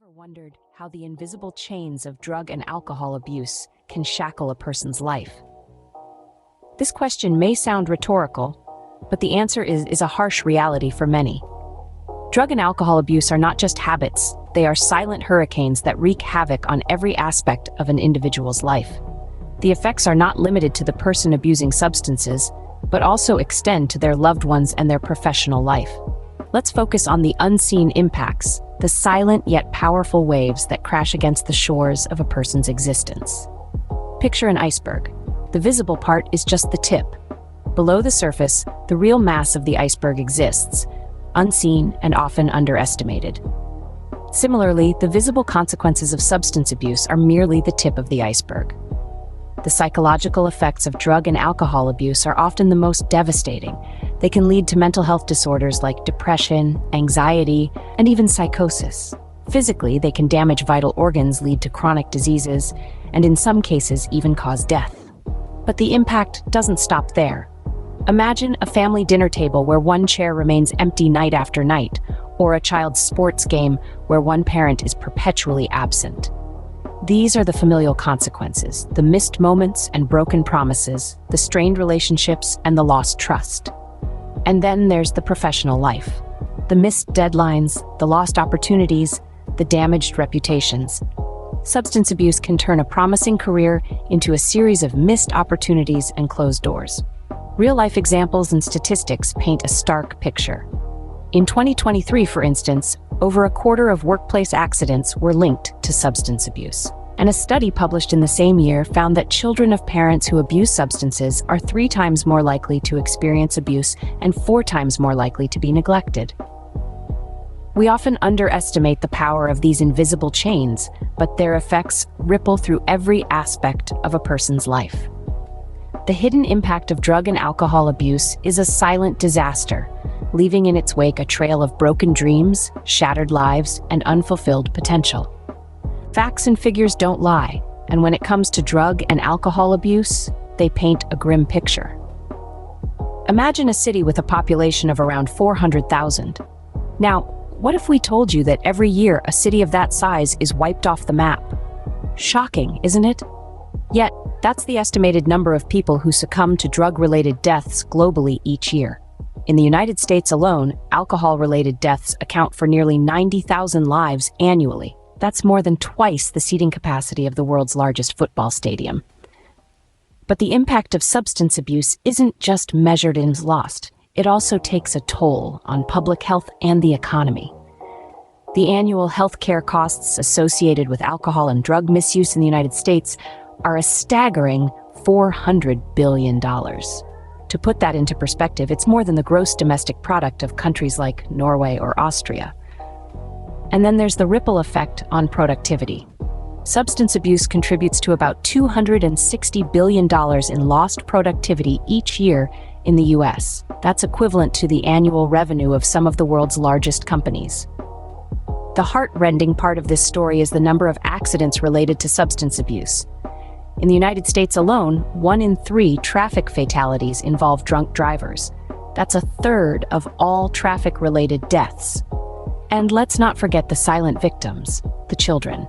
Ever wondered how the invisible chains of drug and alcohol abuse can shackle a person's life? This question may sound rhetorical, but the answer is a harsh reality for many. Drug and alcohol abuse are not just habits, they are silent hurricanes that wreak havoc on every aspect of an individual's life. The effects are not limited to the person abusing substances, but also extend to their loved ones and their professional life. Let's focus on the unseen impacts, the silent yet powerful waves that crash against the shores of a person's existence. Picture an iceberg. The visible part is just the tip. Below the surface, the real mass of the iceberg exists, unseen and often underestimated. Similarly, the visible consequences of substance abuse are merely the tip of the iceberg. The psychological effects of drug and alcohol abuse are often the most devastating. They can lead to mental health disorders like depression, anxiety, and even psychosis. Physically, they can damage vital organs, lead to chronic diseases, and in some cases even cause death. But the impact doesn't stop there. Imagine a family dinner table where one chair remains empty night after night, or a child's sports game where one parent is perpetually absent. These are the familial consequences, the missed moments and broken promises, the strained relationships and the lost trust. And then there's the professional life. The missed deadlines, the lost opportunities, the damaged reputations. Substance abuse can turn a promising career into a series of missed opportunities and closed doors. Real-life examples and statistics paint a stark picture. In 2023, for instance, over a quarter of workplace accidents were linked to substance abuse. And a study published in the same year found that children of parents who abuse substances are 3 times more likely to experience abuse and 4 times more likely to be neglected. We often underestimate the power of these invisible chains, but their effects ripple through every aspect of a person's life. The hidden impact of drug and alcohol abuse is a silent disaster, leaving in its wake a trail of broken dreams, shattered lives, and unfulfilled potential. Facts and figures don't lie, and when it comes to drug and alcohol abuse, they paint a grim picture. Imagine a city with a population of around 400,000. Now, what if we told you that every year a city of that size is wiped off the map? Shocking, isn't it? Yet, that's the estimated number of people who succumb to drug-related deaths globally each year. In the United States alone, alcohol-related deaths account for nearly 90,000 lives annually. That's more than twice the seating capacity of the world's largest football stadium. But the impact of substance abuse isn't just measured in lost. It also takes a toll on public health and the economy. The annual healthcare costs associated with alcohol and drug misuse in the United States are a staggering $400 billion. To put that into perspective, it's more than the gross domestic product of countries like Norway or Austria. And then there's the ripple effect on productivity. Substance abuse contributes to about $260 billion in lost productivity each year in the US. That's equivalent to the annual revenue of some of the world's largest companies. The heart-rending part of this story is the number of accidents related to substance abuse. In the United States alone, 1 in 3 traffic fatalities involve drunk drivers. That's a third of all traffic-related deaths. And let's not forget the silent victims, the children.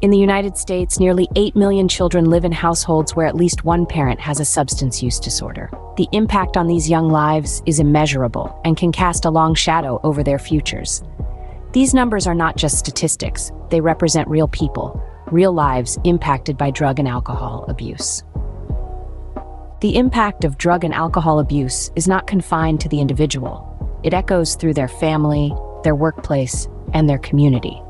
In the United States, nearly 8 million children live in households where at least one parent has a substance use disorder. The impact on these young lives is immeasurable and can cast a long shadow over their futures. These numbers are not just statistics, they represent real people, real lives impacted by drug and alcohol abuse. The impact of drug and alcohol abuse is not confined to the individual. It echoes through their family, their workplace, and their community.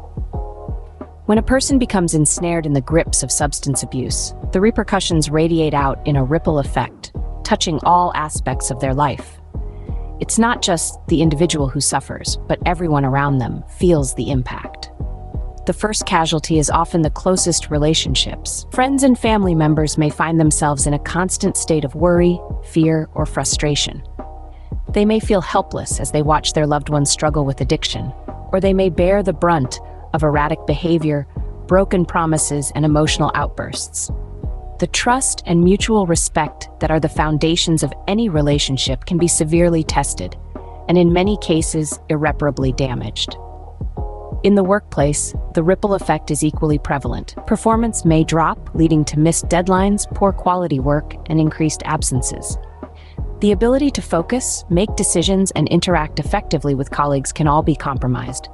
When a person becomes ensnared in the grips of substance abuse, the repercussions radiate out in a ripple effect, touching all aspects of their life. It's not just the individual who suffers, but everyone around them feels the impact. The first casualty is often the closest relationships. Friends and family members may find themselves in a constant state of worry, fear, or frustration. They may feel helpless as they watch their loved ones struggle with addiction, or they may bear the brunt of erratic behavior, broken promises, and emotional outbursts. The trust and mutual respect that are the foundations of any relationship can be severely tested, and in many cases, irreparably damaged. In the workplace, the ripple effect is equally prevalent. Performance may drop, leading to missed deadlines, poor quality work, and increased absences. The ability to focus, make decisions, and interact effectively with colleagues can all be compromised.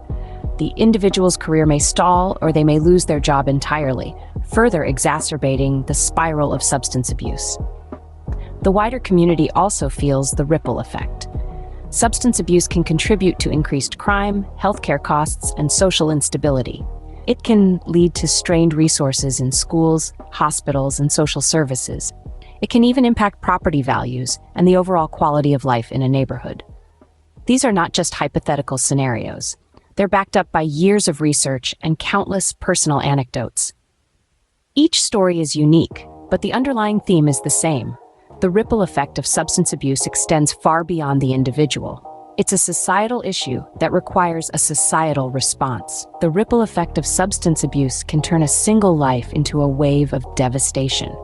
The individual's career may stall, or they may lose their job entirely, further exacerbating the spiral of substance abuse. The wider community also feels the ripple effect. Substance abuse can contribute to increased crime, healthcare costs, and social instability. It can lead to strained resources in schools, hospitals, and social services. It can even impact property values and the overall quality of life in a neighborhood. These are not just hypothetical scenarios. They're backed up by years of research and countless personal anecdotes. Each story is unique, but the underlying theme is the same. The ripple effect of substance abuse extends far beyond the individual. It's a societal issue that requires a societal response. The ripple effect of substance abuse can turn a single life into a wave of devastation.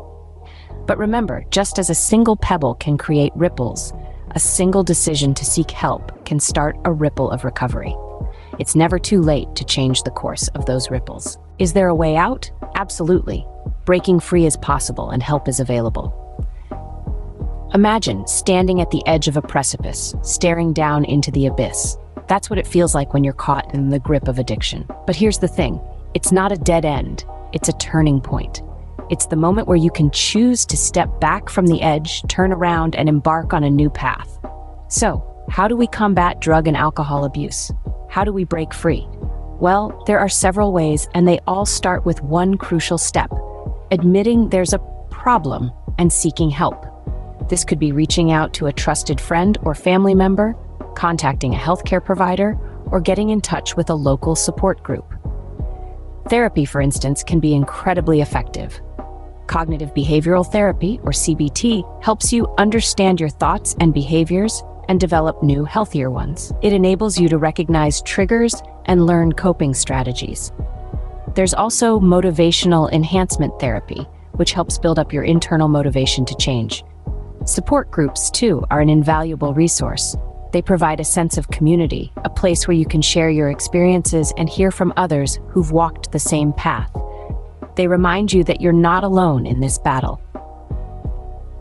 But remember, just as a single pebble can create ripples, a single decision to seek help can start a ripple of recovery. It's never too late to change the course of those ripples. Is there a way out? Absolutely. Breaking free is possible and help is available. Imagine standing at the edge of a precipice, staring down into the abyss. That's what it feels like when you're caught in the grip of addiction. But here's the thing, it's not a dead end, it's a turning point. It's the moment where you can choose to step back from the edge, turn around, and embark on a new path. So, how do we combat drug and alcohol abuse? How do we break free? Well, there are several ways, and they all start with one crucial step: admitting there's a problem and seeking help. This could be reaching out to a trusted friend or family member, contacting a healthcare provider, or getting in touch with a local support group. Therapy, for instance, can be incredibly effective. Cognitive behavioral therapy, or CBT, helps you understand your thoughts and behaviors and develop new, healthier ones. It enables you to recognize triggers and learn coping strategies. There's also motivational enhancement therapy, which helps build up your internal motivation to change. Support groups, too, are an invaluable resource. They provide a sense of community, a place where you can share your experiences and hear from others who've walked the same path. They remind you that you're not alone in this battle.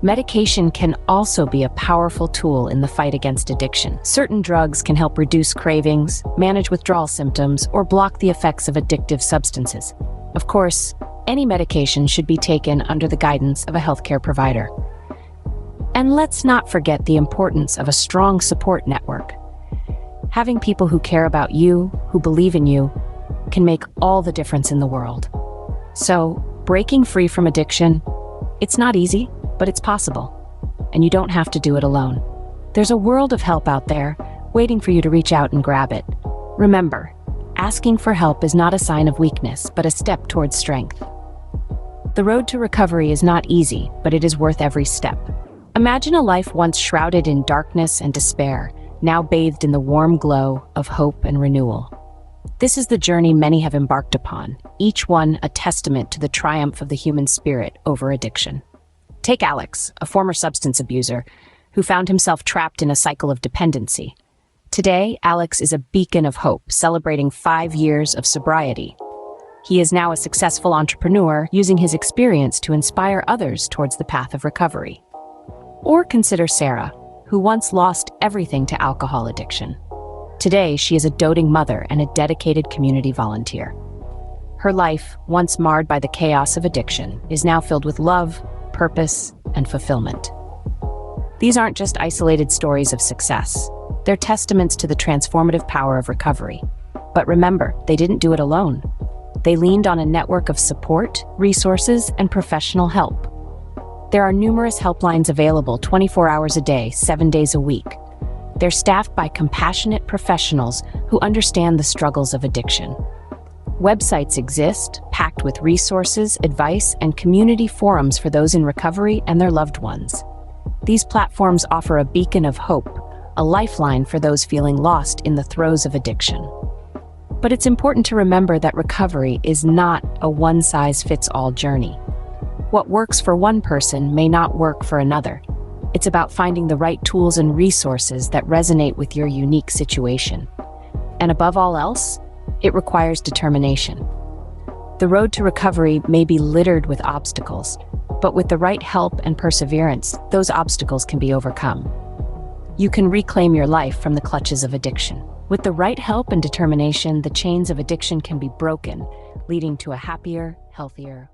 Medication can also be a powerful tool in the fight against addiction. Certain drugs can help reduce cravings, manage withdrawal symptoms, or block the effects of addictive substances. Of course, any medication should be taken under the guidance of a healthcare provider. And let's not forget the importance of a strong support network. Having people who care about you, who believe in you, can make all the difference in the world. So, breaking free from addiction, it's not easy, but it's possible. And you don't have to do it alone. There's a world of help out there, waiting for you to reach out and grab it. Remember, asking for help is not a sign of weakness, but a step towards strength. The road to recovery is not easy, but it is worth every step. Imagine a life once shrouded in darkness and despair, now bathed in the warm glow of hope and renewal. This is the journey many have embarked upon, each one a testament to the triumph of the human spirit over addiction. Take Alex, a former substance abuser, who found himself trapped in a cycle of dependency. Today, Alex is a beacon of hope, celebrating 5 years of sobriety. He is now a successful entrepreneur, using his experience to inspire others towards the path of recovery. Or consider Sarah, who once lost everything to alcohol addiction. Today, she is a doting mother and a dedicated community volunteer. Her life, once marred by the chaos of addiction, is now filled with love, purpose, and fulfillment. These aren't just isolated stories of success. They're testaments to the transformative power of recovery. But remember, they didn't do it alone. They leaned on a network of support, resources, and professional help. There are numerous helplines available 24 hours a day, 7 days a week. They're staffed by compassionate professionals who understand the struggles of addiction. Websites exist, packed with resources, advice, and community forums for those in recovery and their loved ones. These platforms offer a beacon of hope, a lifeline for those feeling lost in the throes of addiction. But it's important to remember that recovery is not a one-size-fits-all journey. What works for one person may not work for another. It's about finding the right tools and resources that resonate with your unique situation. And above all else, It requires determination. The road to recovery may be littered with obstacles, but with the right help and perseverance, those obstacles can be overcome. You can reclaim your life from the clutches of addiction. With the right help and determination, the chains of addiction can be broken, leading to a happier, healthier